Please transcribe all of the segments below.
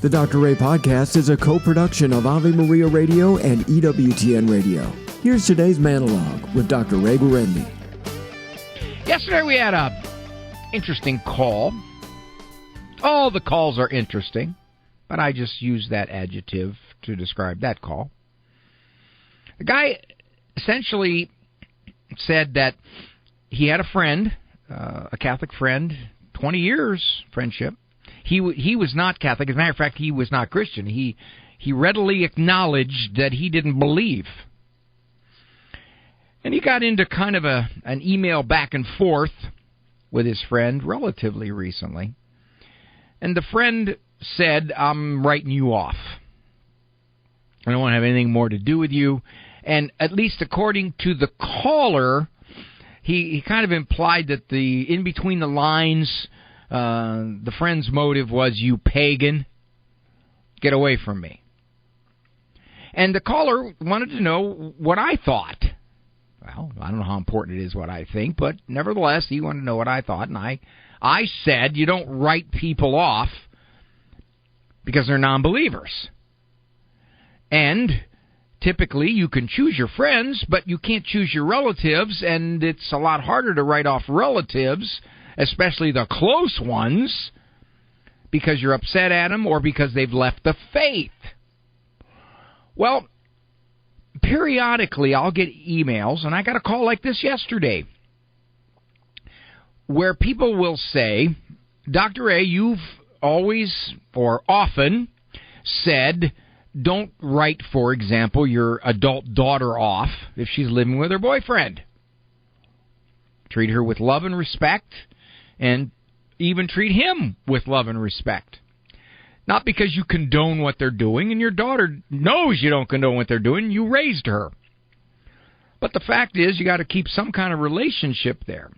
The Dr. Ray Podcast is a co-production of Ave Maria Radio and EWTN Radio. Here's today's monologue with Dr. Ray Guarendi. Yesterday we had a interesting call. All the calls are interesting, but I just use that adjective to describe that call. The guy essentially said that he had a friend, a Catholic friend, 20 years friendship. He was not Catholic. As a matter of fact, he was not Christian. He readily acknowledged that he didn't believe. And he got into kind of an email back and forth with his friend relatively recently. And the friend said, I'm writing you off. I don't want to have anything more to do with you. And at least according to the caller, he kind of implied that in between the lines, the friend's motive was, you pagan, get away from me. And the caller wanted to know what I thought. Well, I don't know how important it is what I think, but nevertheless, he wanted to know what I thought. And I said, you don't write people off because they're non-believers. And typically, you can choose your friends, but you can't choose your relatives, and it's a lot harder to write off relatives, especially the close ones, because you're upset at them or because they've left the faith. Well, periodically I'll get emails, and I got a call like this yesterday, where people will say, Dr. A, you've always or often said, don't write, for example, your adult daughter off if she's living with her boyfriend. Treat her with love and respect, and even treat him with love and respect. Not because you condone what they're doing, and your daughter knows you don't condone what they're doing. You raised her. But the fact is, you got to keep some kind of relationship there.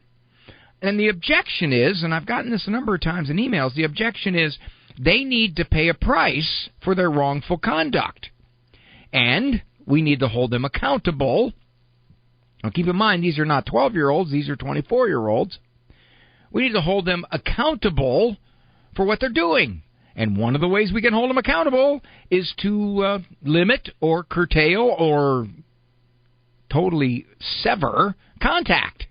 And the objection is, and I've gotten this a number of times in emails, the objection is they need to pay a price for their wrongful conduct. And we need to hold them accountable. Now keep in mind, these are not 12-year-olds, these are 24-year-olds. We need to hold them accountable for what they're doing. And one of the ways we can hold them accountable is to limit or curtail or totally sever contact.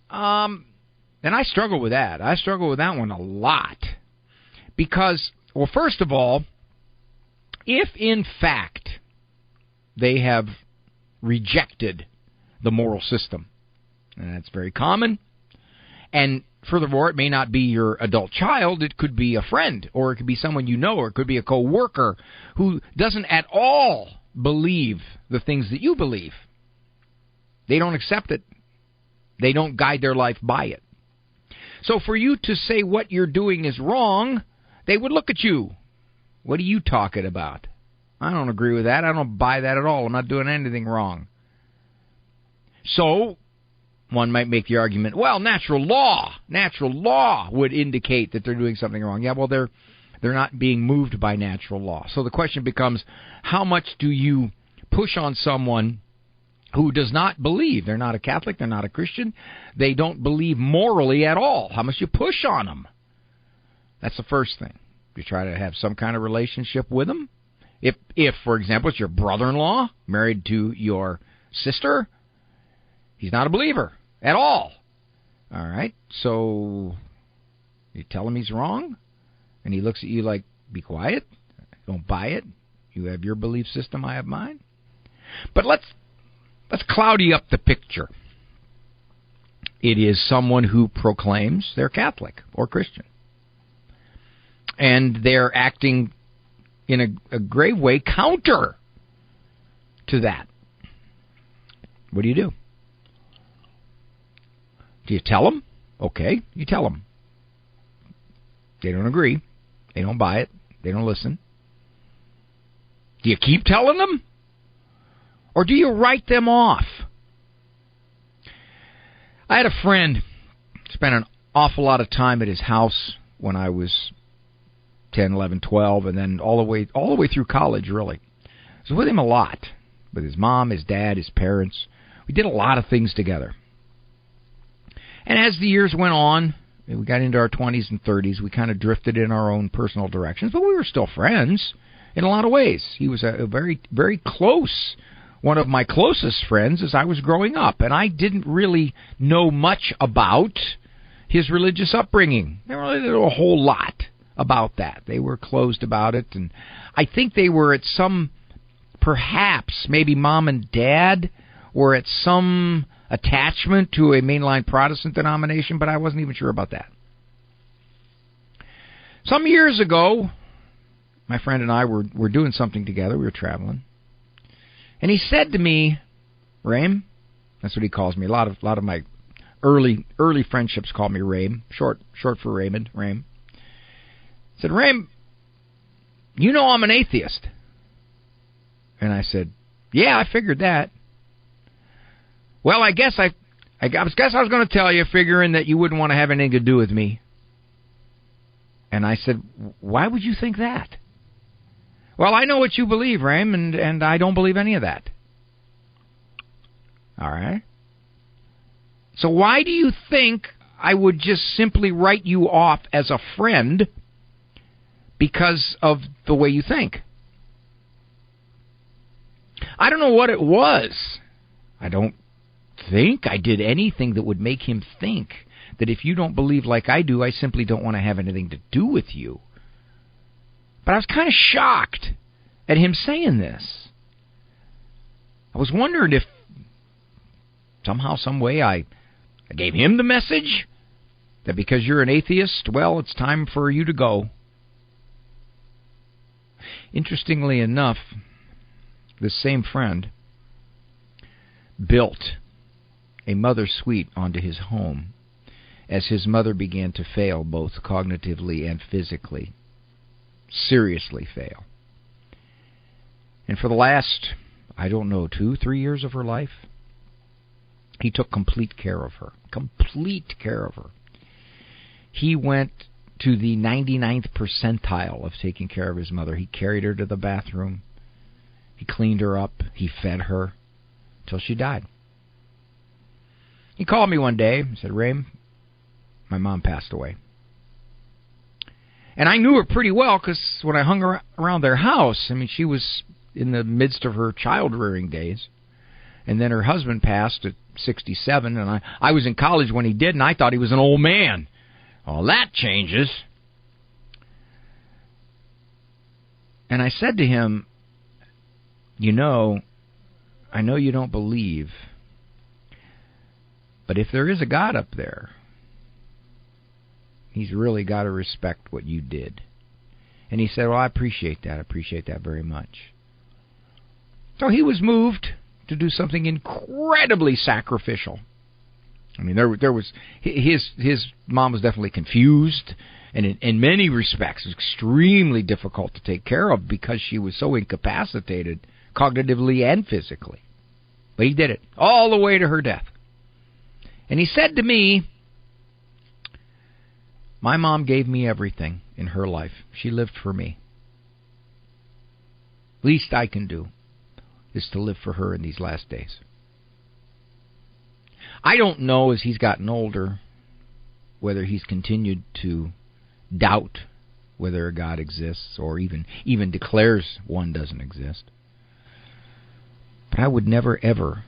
And I struggle with that. I struggle with that one a lot. Because, well, first of all, if in fact they have rejected the moral system, and that's very common, and furthermore, it may not be your adult child, it could be a friend, or it could be someone you know, or it could be a co-worker who doesn't at all believe the things that you believe. They don't accept it. They don't guide their life by it. So for you to say what you're doing is wrong, they would look at you. What are you talking about? I don't agree with that. I don't buy that at all. I'm not doing anything wrong. So one might make the argument, well, natural law would indicate that they're doing something wrong. Yeah, well, they're not being moved by natural law. So the question becomes, how much do you push on someone who does not believe? They're not a Catholic, they're not a Christian, they don't believe morally at all. How much you push on them? That's the first thing. You try to have some kind of relationship with them. If, for example, it's your brother-in-law married to your sister, he's not a believer at all. All right, so you tell him he's wrong, and he looks at you like, be quiet, don't buy it. You have your belief system, I have mine. But let's cloudy up the picture. It is someone who proclaims they're Catholic or Christian, and they're acting in a grave way counter to that. What do? Do you tell them? Okay, you tell them. They don't agree. They don't buy it. They don't listen. Do you keep telling them? Or do you write them off? I had a friend, spent an awful lot of time at his house when I was 10, 11, 12, and then all the way through college, really. I was with him a lot, with his mom, his dad, his parents. We did a lot of things together. And as the years went on, We got into our 20s and 30s. We kind of drifted in our own personal directions, but we were still friends in a lot of ways. He was a very, very close, one of my closest friends as I was growing up, and I didn't really know much about his religious upbringing. They really didn't know a whole lot about that. They were closed about it, and I think they were at some, perhaps, maybe mom and dad were at some attachment to a mainline Protestant denomination, but I wasn't even sure about that. Some years ago, my friend and I were doing something together. We were traveling. And he said to me, Raim, that's what he calls me. A lot of my early friendships call me Raim, short for Raymond, Raim. He said, Raim, you know I'm an atheist. And I said, yeah, I figured that. Well, I guess I was going to tell you, figuring that you wouldn't want to have anything to do with me. And I said, why would you think that? Well, I know what you believe, Raim, and I don't believe any of that. All right. So why do you think I would just simply write you off as a friend because of the way you think? I don't know what it was. I don't think I did anything that would make him think that if you don't believe like I do, I simply don't want to have anything to do with you. But I was kind of shocked at him saying this. I was wondering if somehow, some way, I gave him the message that because you're an atheist, well, it's time for you to go. Interestingly enough, this same friend built a mother suite onto his home as his mother began to fail both cognitively and physically. Seriously fail. And for the last, 2-3 years of her life, he took complete care of her. Complete care of her. He went to the 99th percentile of taking care of his mother. He carried her to the bathroom. He cleaned her up. He fed her till she died. He called me one day and said, Raim, my mom passed away. And I knew her pretty well because when I hung around their house, she was in the midst of her child-rearing days. And then her husband passed at 67, and I was in college when he did, and I thought he was an old man. Well, that changes. And I said to him, I know you don't believe, but if there is a God up there, He's really got to respect what you did. And he said, well, I appreciate that. I appreciate that very much. So he was moved to do something incredibly sacrificial. There was his mom was definitely confused, and in many respects extremely difficult to take care of because she was so incapacitated cognitively and physically. But he did it all the way to her death. And he said to me, my mom gave me everything in her life. She lived for me. Least I can do is to live for her in these last days. I don't know, as he's gotten older, whether he's continued to doubt whether a God exists or even declares one doesn't exist. But I would never, ever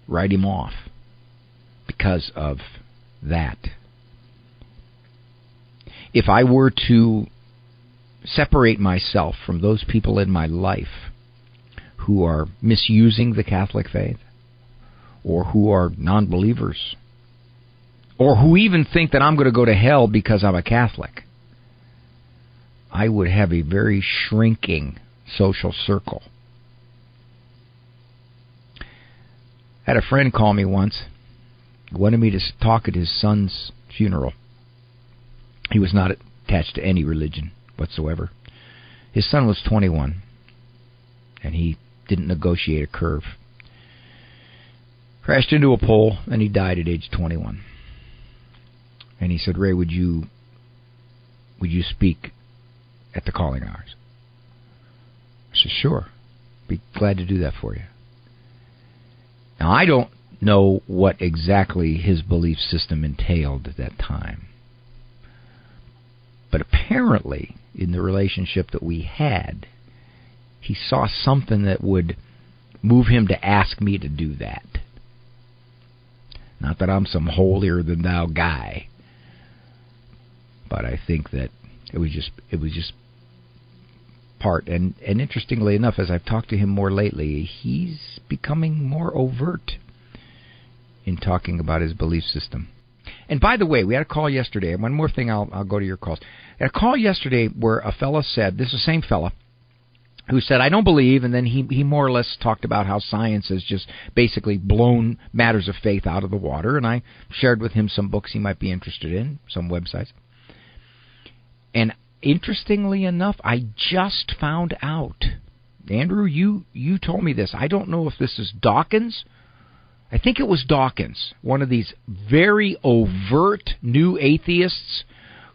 write him off because of that. If I were to separate myself from those people in my life who are misusing the Catholic faith, or who are non-believers, or who even think that I'm going to go to hell because I'm a Catholic, I would have a very shrinking social circle. I had a friend call me once. He wanted me to talk at his son's funeral. He was not attached to any religion whatsoever. His son was 21, and he didn't negotiate a curve. Crashed into a pole, and he died at age 21. And he said, Ray, would you speak at the calling hours? I said, sure. Be glad to do that for you. Now, I don't know what exactly his belief system entailed at that time. But apparently, in the relationship that we had, he saw something that would move him to ask me to do that. Not that I'm some holier-than-thou guy, but I think that it was just part. And interestingly enough, as I've talked to him more lately, he's becoming more overt in talking about his belief system. And by the way, we had a call yesterday. One more thing, I'll go to your calls. I had a call yesterday where a fella said, this is the same fella, who said, I don't believe, and then he more or less talked about how science has just basically blown matters of faith out of the water, and I shared with him some books he might be interested in, some websites. And interestingly enough, I just found out, Andrew, you told me this. I don't know if this is Dawkins. I think it was Dawkins, one of these very overt new atheists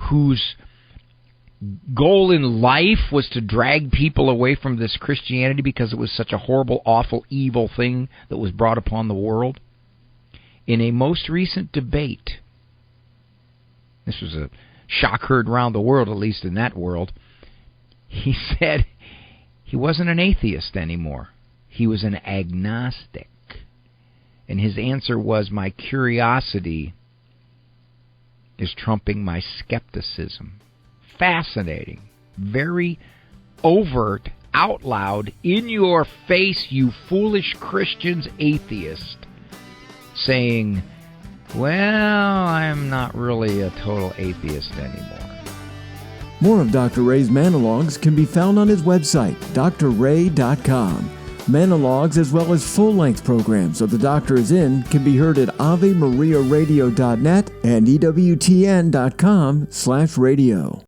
whose goal in life was to drag people away from this Christianity because it was such a horrible, awful, evil thing that was brought upon the world. In a most recent debate, this was a shock heard around the world, at least in that world, he said he wasn't an atheist anymore. He was an agnostic. And his answer was, my curiosity is trumping my skepticism. Fascinating. Very overt, out loud, in your face, you foolish Christians, atheist, saying, well, I'm not really a total atheist anymore. More of Dr. Ray's Manologues can be found on his website, drray.com. Manologues, as well as full-length programs of The Doctor Is In, can be heard at AveMariaRadio.net and EWTN.com/radio.